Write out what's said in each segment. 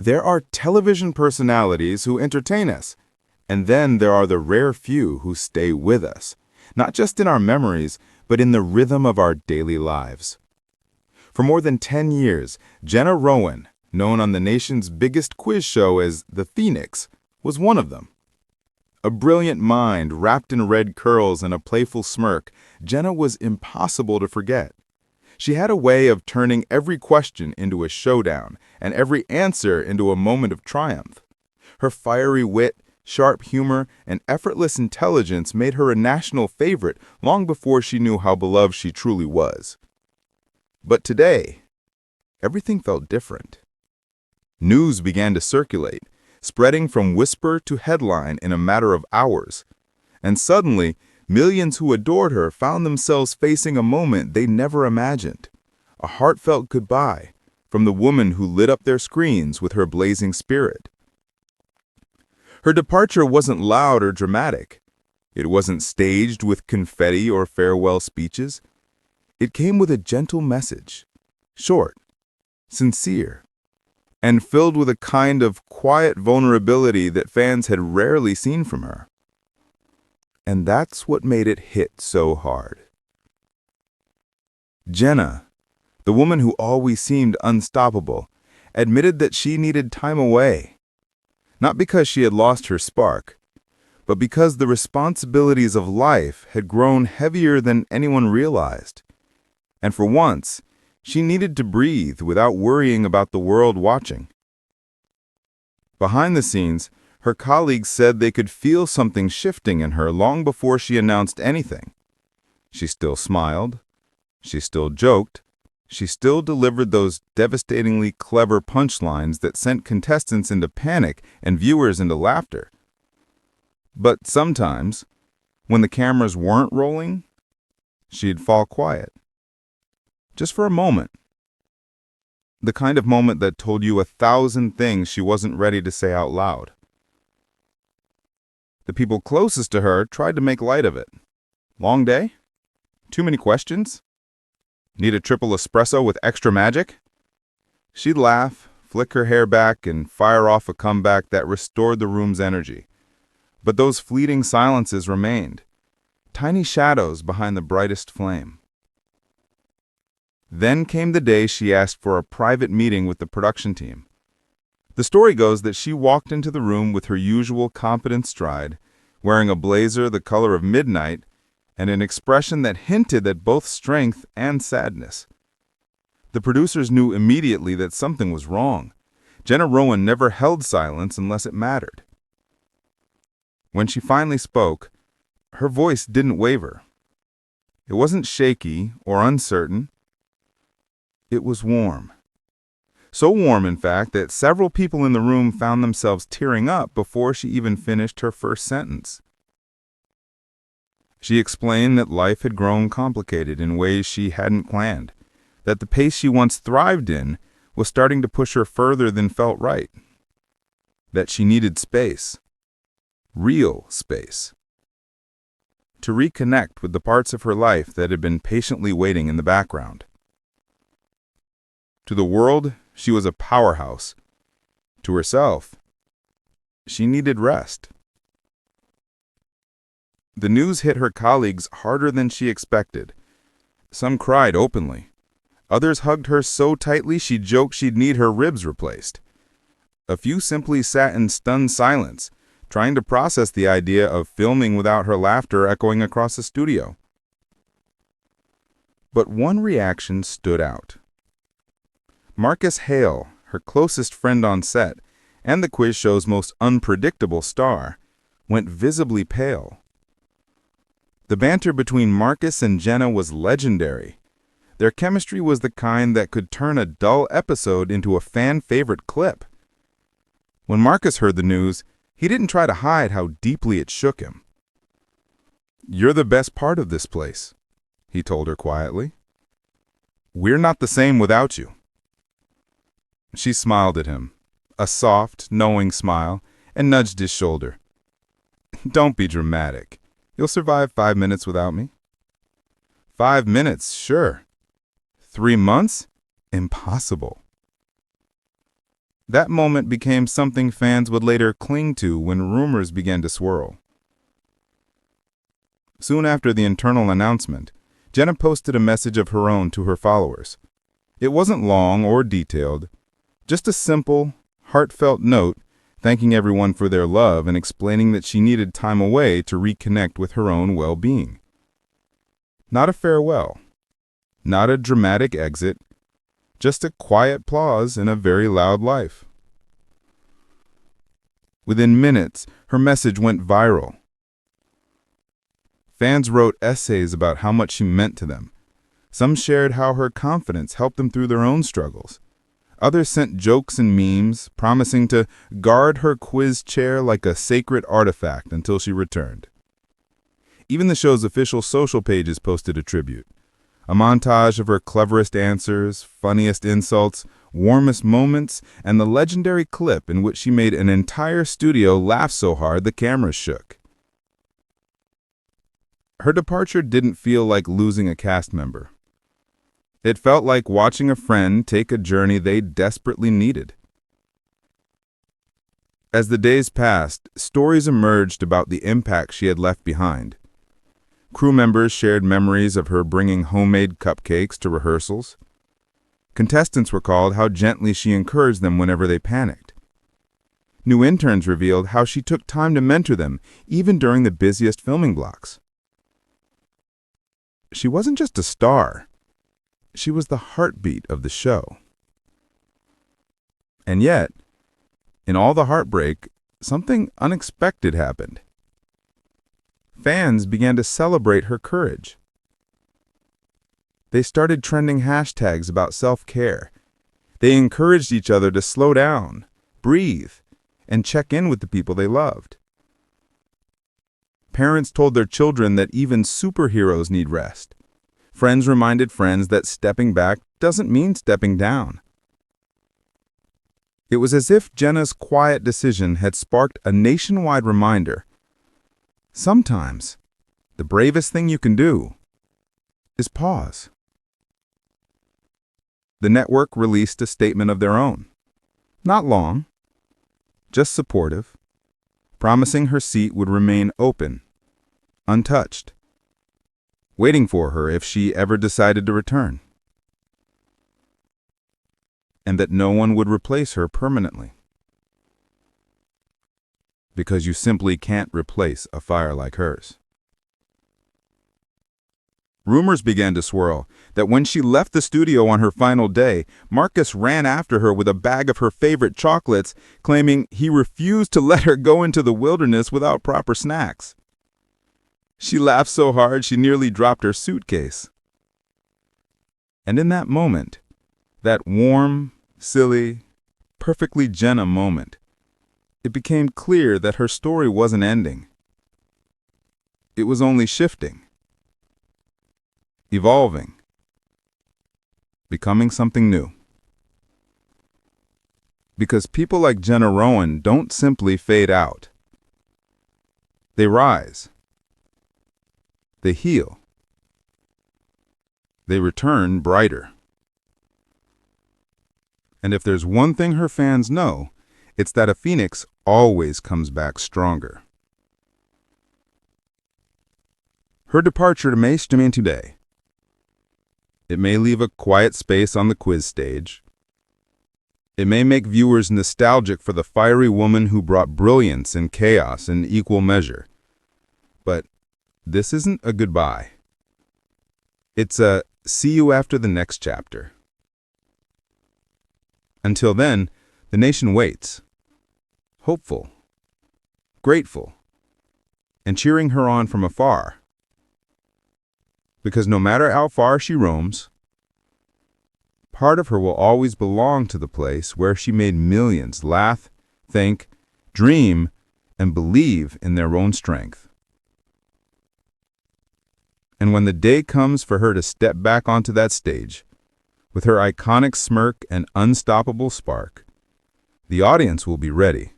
There are television personalities who entertain us, and then there are the rare few who stay with us, not just in our memories, but in the rhythm of our daily lives. For more than 10 years, Jenna Rowan, known on the nation's biggest quiz show as the Phoenix, was one of them. A brilliant mind wrapped in red curls and a playful smirk, Jenna was impossible to forget. She had a way of turning every question into a showdown and every answer into a moment of triumph. Her fiery wit, sharp humor, and effortless intelligence made her a national favorite long before she knew how beloved she truly was. But today, everything felt different. News began to circulate, spreading from whisper to headline in a matter of hours. And suddenly, millions who adored her found themselves facing a moment they never imagined. A heartfelt goodbye from the woman who lit up their screens with her blazing spirit. Her departure wasn't loud or dramatic. It wasn't staged with confetti or farewell speeches. It came with a gentle message, short, sincere, and filled with a kind of quiet vulnerability that fans had rarely seen from her. And that's what made it hit so hard. Jenna, the woman who always seemed unstoppable, admitted that she needed time away. Not because she had lost her spark, but because the responsibilities of life had grown heavier than anyone realized. And for once, she needed to breathe without worrying about the world watching. Behind the scenes, her colleagues said they could feel something shifting in her long before she announced anything. She still smiled. She still joked. She still delivered those devastatingly clever punchlines that sent contestants into panic and viewers into laughter. But sometimes, when the cameras weren't rolling, she'd fall quiet. Just for a moment. The kind of moment that told you 1,000 things she wasn't ready to say out loud. The people closest to her tried to make light of it. Long day? Too many questions? Need a triple espresso with extra magic? She'd laugh, flick her hair back, and fire off a comeback that restored the room's energy. But those fleeting silences remained, tiny shadows behind the brightest flame. Then came the day she asked for a private meeting with the production team. The story goes that she walked into the room with her usual confident stride, wearing a blazer the color of midnight and an expression that hinted at both strength and sadness. The producers knew immediately that something was wrong. Jenna Rowan never held silence unless it mattered. When she finally spoke, her voice didn't waver. It wasn't shaky or uncertain. It was warm. So warm, in fact, that several people in the room found themselves tearing up before she even finished her first sentence. She explained that life had grown complicated in ways she hadn't planned, that the pace she once thrived in was starting to push her further than felt right, that she needed space, real space, to reconnect with the parts of her life that had been patiently waiting in the background. To the world, she was a powerhouse. To herself, she needed rest. The news hit her colleagues harder than she expected. Some cried openly. Others hugged her so tightly she joked she'd need her ribs replaced. A few simply sat in stunned silence, trying to process the idea of filming without her laughter echoing across the studio. But one reaction stood out. Marcus Hale, her closest friend on set, and the quiz show's most unpredictable star, went visibly pale. The banter between Marcus and Jenna was legendary. Their chemistry was the kind that could turn a dull episode into a fan-favorite clip. When Marcus heard the news, he didn't try to hide how deeply it shook him. "You're the best part of this place," he told her quietly. "We're not the same without you." She smiled at him, a soft, knowing smile, and nudged his shoulder. "Don't be dramatic. You'll survive 5 minutes without me." 5 minutes, sure. 3 months? Impossible. That moment became something fans would later cling to when rumors began to swirl. Soon after the internal announcement, Jenna posted a message of her own to her followers. It wasn't long or detailed, just a simple, heartfelt note thanking everyone for their love and explaining that she needed time away to reconnect with her own well-being. Not a farewell, not a dramatic exit, just a quiet pause in a very loud life. Within minutes, her message went viral. Fans wrote essays about how much she meant to them. Some shared how her confidence helped them through their own struggles. Others sent jokes and memes, promising to guard her quiz chair like a sacred artifact until she returned. Even the show's official social pages posted a tribute. A montage of her cleverest answers, funniest insults, warmest moments, and the legendary clip in which she made an entire studio laugh so hard the cameras shook. Her departure didn't feel like losing a cast member. It felt like watching a friend take a journey they desperately needed. As the days passed, stories emerged about the impact she had left behind. Crew members shared memories of her bringing homemade cupcakes to rehearsals. Contestants recalled how gently she encouraged them whenever they panicked. New interns revealed how she took time to mentor them, even during the busiest filming blocks. She wasn't just a star. She was the heartbeat of the show. And yet, in all the heartbreak, something unexpected happened. Fans began to celebrate her courage. They started trending hashtags about self-care. They encouraged each other to slow down, breathe, and check in with the people they loved. Parents told their children that even superheroes need rest. Friends reminded friends that stepping back doesn't mean stepping down. It was as if Jenna's quiet decision had sparked a nationwide reminder. Sometimes, the bravest thing you can do is pause. The network released a statement of their own. Not long, just supportive, promising her seat would remain open, untouched, waiting for her if she ever decided to return, and that no one would replace her permanently. Because you simply can't replace a fire like hers. Rumors began to swirl that when she left the studio on her final day, Marcus ran after her with a bag of her favorite chocolates, claiming he refused to let her go into the wilderness without proper snacks. She laughed so hard she nearly dropped her suitcase. And in that moment, that warm, silly, perfectly Jenna moment, it became clear that her story wasn't ending. It was only shifting, evolving, becoming something new. Because people like Jenna Rowan don't simply fade out. They rise. They heal. They return brighter. And if there's one thing her fans know, it's that a phoenix always comes back stronger. Her departure may stream today. It may leave a quiet space on the quiz stage. It may make viewers nostalgic for the fiery woman who brought brilliance and chaos in equal measure. But this isn't a goodbye. It's a see you after the next chapter. Until then, the nation waits, hopeful, grateful, and cheering her on from afar. Because no matter how far she roams, part of her will always belong to the place where she made millions laugh, think, dream, and believe in their own strength. And when the day comes for her to step back onto that stage, with her iconic smirk and unstoppable spark, the audience will be ready,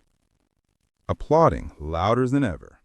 applauding louder than ever.